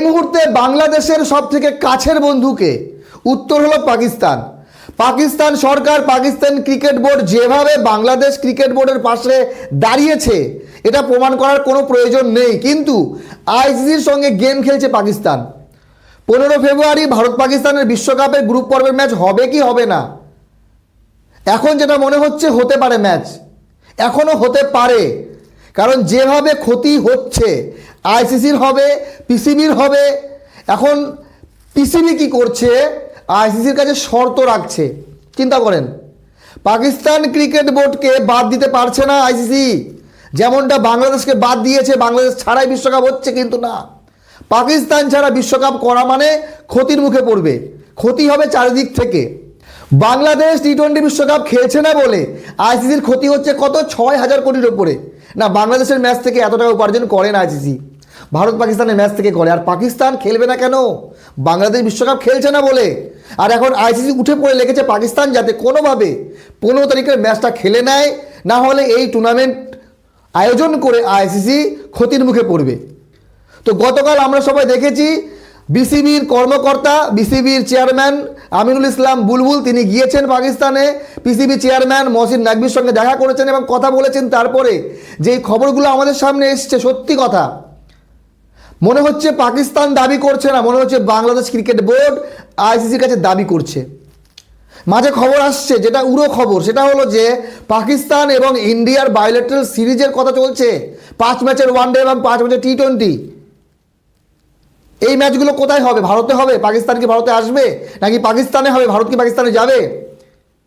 মুহূর্তে বাংলাদেশের সবথেকে কাছের বন্ধুকে? উত্তর হলো পাকিস্তান। পাকিস্তান সরকার, পাকিস্তান ক্রিকেট বোর্ড যেভাবে বাংলাদেশ ক্রিকেট বোর্ডের পাশে দাঁড়িয়েছে এটা প্রমাণ করার কোনো প্রয়োজন নেই, কিন্তু আইসিসির সঙ্গে গেম খেলছে পাকিস্তান। 15 ফেব্রুয়ারি ভারত পাকিস্তানের বিশ্বকাপের গ্রুপ পর্বের ম্যাচ হবে কি হবে না? এখন যেটা মনে হচ্ছে হতে পারে ম্যাচ, এখনও হতে পারে, কারণ যেভাবে ক্ষতি হচ্ছে আইসিসির হবে, পিসিবির হবে। এখন পিসিবি কি করছে? আইসিসির কাছে শর্ত রাখছে। চিন্তা করেন, পাকিস্তান ক্রিকেট বোর্ডকে বাদ দিতে পারছে না আইসিসি, যেমনটা বাংলাদেশকে বাদ দিয়েছে। বাংলাদেশ ছাড়াই বিশ্বকাপ হচ্ছে, কিন্তু না, পাকিস্তান ছাড়া বিশ্বকাপ করা মানে ক্ষতির মুখে পড়বে। ক্ষতি হবে চারিদিক থেকে। বাংলাদেশ টি-20 বিশ্বকাপ খেলছে না বলে আইসিসির ক্ষতি হচ্ছে কত? 6,000 কোটির ওপরে। না, বাংলাদেশের ম্যাচ থেকে এত টাকা উপার্জন করে না আইসিসি, ভারত পাকিস্তানের ম্যাচ থেকে করে। আর পাকিস্তান খেলবে না কেন? বাংলাদেশ বিশ্বকাপ খেলছে না বলে। আর এখন আইসিসি উঠে পড়ে লেগেছে পাকিস্তান যাতে কোনোভাবে 15 তারিখের ম্যাচটা খেলে নেয়, না হলে এই টুর্নামেন্ট আয়োজন করে আইসিসি ক্ষতির মুখে পড়বে। তো গতকাল আমরা সবাই দেখেছি বিসিবির কর্মকর্তা, বিসিবির চেয়ারম্যান আমিনুল ইসলাম বুলবুল, তিনি গিয়েছেন পাকিস্তানে। পিসিবি চেয়ারম্যান মহসিন নাকভির সঙ্গে দেখা করেছেন এবং কথা বলেছেন। তারপরে যেই খবরগুলো আমাদের সামনে এসছে, সত্যি কথা, মনে হচ্ছে পাকিস্তান দাবি করছে না, মনে হচ্ছে বাংলাদেশ ক্রিকেট বোর্ড আইসিসির কাছে দাবি করছে। মাঝে খবর আসছে, যেটা উড়ো খবর, সেটা হলো যে পাকিস্তান এবং ইন্ডিয়ার বায়োলেটারাল সিরিজের কথা চলছে। 5 ম্যাচের ওয়ানডে এবং 5 ম্যাচের টি-20। এই ম্যাচগুলো কোথায় হবে? ভারতে হবে? পাকিস্তান কি ভারতে আসবে, নাকি পাকিস্তানে হবে? ভারত কি পাকিস্তানে যাবে?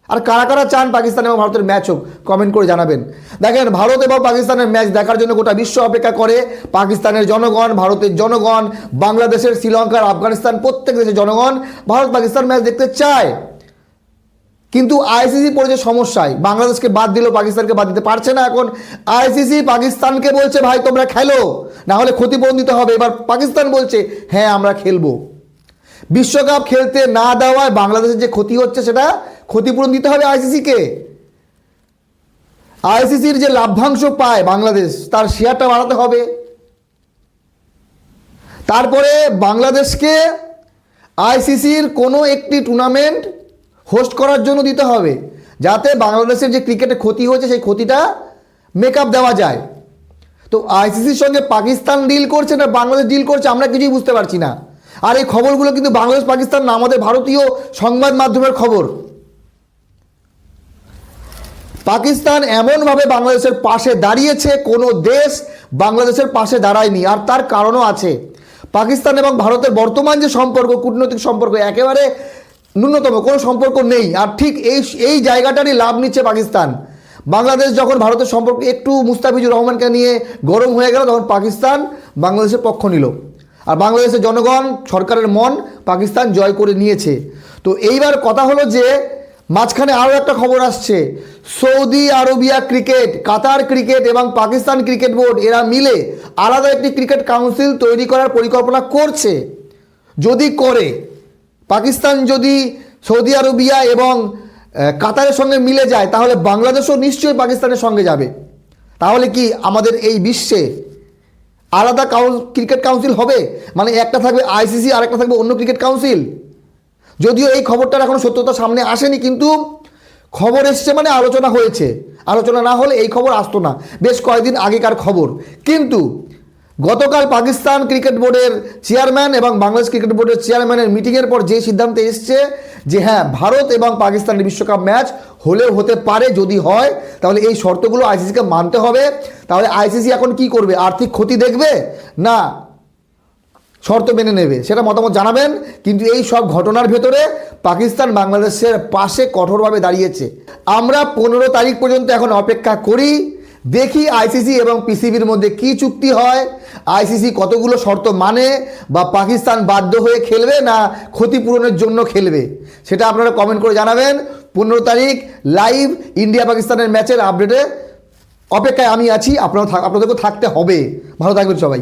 আর কারা কারা চান পাকিস্তান এবং ভারতের ম্যাচ হোক, কমেন্ট করে জানাবেন। দেখেন, ভারত এবং পাকিস্তানের ম্যাচ দেখার জন্য গোটা বিশ্ব অপেক্ষা করে। পাকিস্তানের জনগণ, ভারতের জনগণ, বাংলাদেশের, শ্রীলঙ্কার, আফগানিস্তান, প্রত্যেক দেশের জনগণ ভারত পাকিস্তান ম্যাচ দেখতে চায়। কিন্তু আইসিসি পড়েছে সমস্যায়, বাংলাদেশকে বাদ দিল, পাকিস্তানকে বাদ দিতে পারছে না। এখন আইসিসি পাকিস্তানকে বলছে, ভাই তোমরা খেলো, না হলে ক্ষতিপূরণ দিতে হবে। এবার পাকিস্তান বলছে, হ্যাঁ আমরা খেলবো। বিশ্বকাপ খেলতে না দেওয়ায় বাংলাদেশের যে ক্ষতি হচ্ছে সেটা ক্ষতিপূরণ দিতে হবে আইসিসিকে। আইসিসির যে লাভ্যাংশ পায় বাংলাদেশ, তার শেয়ারটা বাড়াতে হবে। তারপরে বাংলাদেশকে আইসিসির কোনো একটি টুর্নামেন্ট হোস্ট করার জন্য দিতে হবে, যাতে বাংলাদেশের যে ক্রিকেটে ক্ষতি হয়েছে সেই ক্ষতিটা মেকআপ দেওয়া যায়। তো আইসিসির সঙ্গে পাকিস্তান ডিল করছে না বাংলাদেশ ডিল করছে, আমরা কিছুই বুঝতে পারছি না। আর এই খবরগুলো কিন্তু বাংলাদেশ পাকিস্তান না, আমাদের ভারতীয় সংবাদ মাধ্যমের খবর। পাকিস্তান এমনভাবে বাংলাদেশের পাশে দাঁড়িয়েছে, কোনো দেশ বাংলাদেশের পাশে দাঁড়ায়নি। আর তার কারণও আছে। পাকিস্তান এবং ভারতের বর্তমান যে সম্পর্ক, কূটনৈতিক সম্পর্ক, একেবারে ন্যূনতম কোনো সম্পর্ক নেই। আর ঠিক এই জায়গাটারই লাভ নিচ্ছে পাকিস্তান। বাংলাদেশ যখন ভারতের সম্পর্ক একটু মুস্তাফিজুর রহমানকে নিয়ে গরম হয়ে গেল, তখন পাকিস্তান বাংলাদেশের পক্ষ নিল। আর বাংলাদেশের জনগণ, সরকারের মন পাকিস্তান জয় করে নিয়েছে। তো এইবার কথা হলো যে মাঝখানে আরও একটা খবর আসছে, সৌদি আরবিয়া ক্রিকেট, কাতার ক্রিকেট এবং পাকিস্তান ক্রিকেট বোর্ড এরা মিলে আলাদা একটি ক্রিকেট কাউন্সিল তৈরি করার পরিকল্পনা করছে। যদি করে, পাকিস্তান যদি সৌদি আরবিয়া এবং কাতারের সঙ্গে মিলে যায়, তাহলে বাংলাদেশও নিশ্চয়ই পাকিস্তানের সঙ্গে যাবে। তাহলে কি আমাদের এই বিশ্বে আলাদা ক্রিকেট কাউন্সিল হবে? মানে একটা থাকবে আইসিসি, আর একটা থাকবে অন্য ক্রিকেট কাউন্সিল। যদিও এই খবরটার এখনো সত্যতা সামনে আসেনি, কিন্তু খবর এসছে মানে আলোচনা হয়েছে। আলোচনা না হলে এই খবর আসতো না, বেশ কয়েকদিন আগেকার খবর। কিন্তু গতকাল পাকিস্তান ক্রিকেট বোর্ডের চেয়ারম্যান এবং বাংলাদেশ ক্রিকেট বোর্ডের চেয়ারম্যানের মিটিংয়ের পর যে সিদ্ধান্তে এসছে যে হ্যাঁ, ভারত এবং পাকিস্তানের বিশ্বকাপ ম্যাচ হলেও হতে পারে। যদি হয় তাহলে এই শর্তগুলো আইসিসিকে মানতে হবে। তাহলে আইসিসি এখন কি করবে? আর্থিক ক্ষতি দেখবে না শর্ত মেনে নেবে? সেটা মতামত জানাবেন। কিন্তু এই সব ঘটনার ভেতরে পাকিস্তান বাংলাদেশের পাশে কঠোরভাবে দাঁড়িয়েছে। আমরা 15 তারিখ পর্যন্ত এখন অপেক্ষা করি, দেখি আইসিসি এবং পিসিবির মধ্যে কি চুক্তি হয়, আইসিসি কতগুলো শর্ত মানে, বা পাকিস্তান বাধ্য হয়ে খেলবে না ক্ষতিপূরণের জন্য খেলবে, সেটা আপনারা কমেন্ট করে জানাবেন। 15 তারিখ লাইভ ইন্ডিয়া পাকিস্তানের ম্যাচের আপডেটে অপেক্ষায় আমি আছি। আপনাদেরকেও থাকতে হবে। ভালো থাকবেন সবাই।